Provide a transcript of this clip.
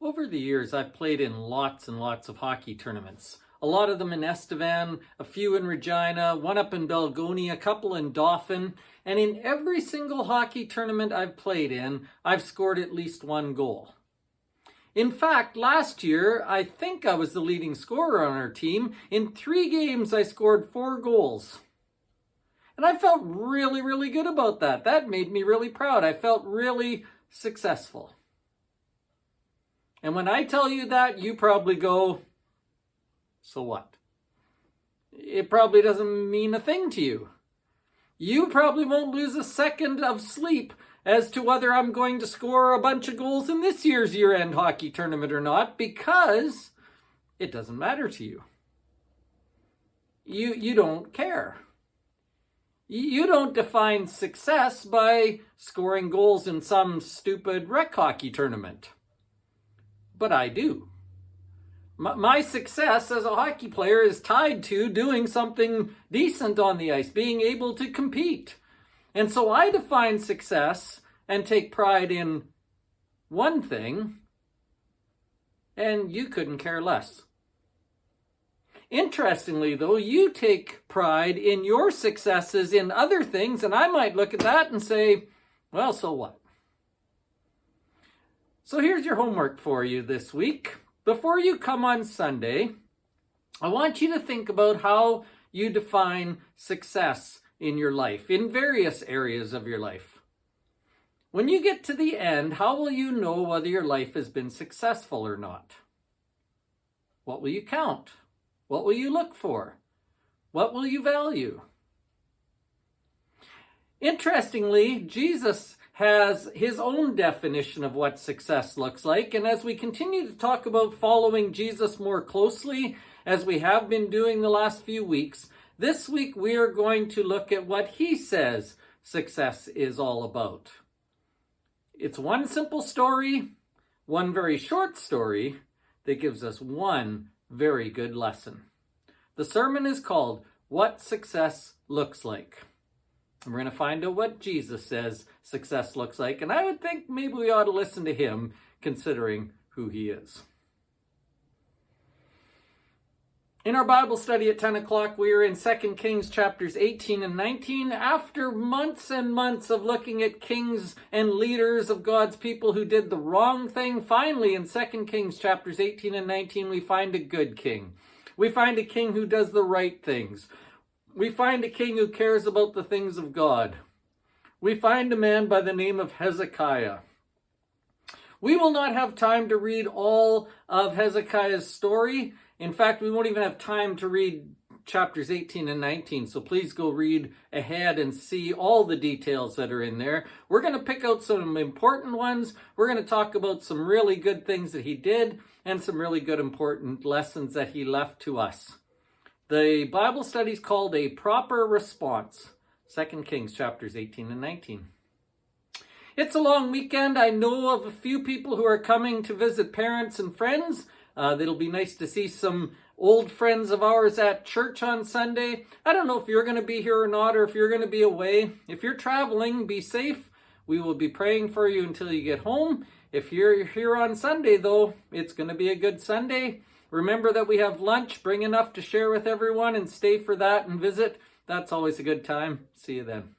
Over the years, I've played in lots and lots of hockey tournaments. A lot of them in Estevan, a few in Regina, one up in Belgoni, a couple in Dauphin. And in every single hockey tournament I've played in, I've scored at least one goal. In fact, last year, I think I was the leading scorer on our team. In 3 games, I scored 4 goals. And I felt really, really good about that. That made me really proud. I felt really successful. And when I tell you that, you probably go, so what? It probably doesn't mean a thing to you. You probably won't lose a second of sleep as to whether I'm going to score a bunch of goals in this year's year-end hockey tournament or not, because it doesn't matter to you. You don't care. You don't define success by scoring goals in some stupid rec hockey tournament. But I do. My success as a hockey player is tied to doing something decent on the ice, being able to compete. And so I define success and take pride in one thing, and you couldn't care less. Interestingly, though, you take pride in your successes in other things, and I might look at that and say, well, so what? So here's your homework for you this week. Before you come on Sunday, I want you to think about how you define success in your life, in various areas of your life. When you get to the end, how will you know whether your life has been successful or not? What will you count? What will you look for? What will you value? Interestingly, Jesus has his own definition of what success looks like. And as we continue to talk about following Jesus more closely, as we have been doing the last few weeks, this week we are going to look at what he says success is all about. It's one simple story, one very short story that gives us one very good lesson. The sermon is called What Success Looks Like. And we're going to find out what Jesus says success looks like. And I would think maybe we ought to listen to him, considering who he is. In our Bible study at 10 o'clock, we are in 2 Kings chapters 18 and 19. After months and months of looking at kings and leaders of God's people who did the wrong thing, finally in 2 Kings chapters 18 and 19, we find a good king. We find a king who does the right things. We find a king who cares about the things of God. We find a man by the name of Hezekiah. We will not have time to read all of Hezekiah's story. In fact, we won't even have time to read chapters 18 and 19. So please go read ahead and see all the details that are in there. We're going to pick out some important ones. We're going to talk about some really good things that he did and some really good important lessons that he left to us. The Bible study is called A Proper Response. 2 Kings chapters 18 and 19. It's a long weekend. I know of a few people who are coming to visit parents and friends. It'll be nice to see some old friends of ours at church on Sunday. I don't know if you're going to be here or not, or if you're going to be away. If you're traveling, be safe. We will be praying for you until you get home. If you're here on Sunday, though, it's going to be a good Sunday. Remember that we have lunch. Bring enough to share with everyone and stay for that and visit. That's always a good time. See you then.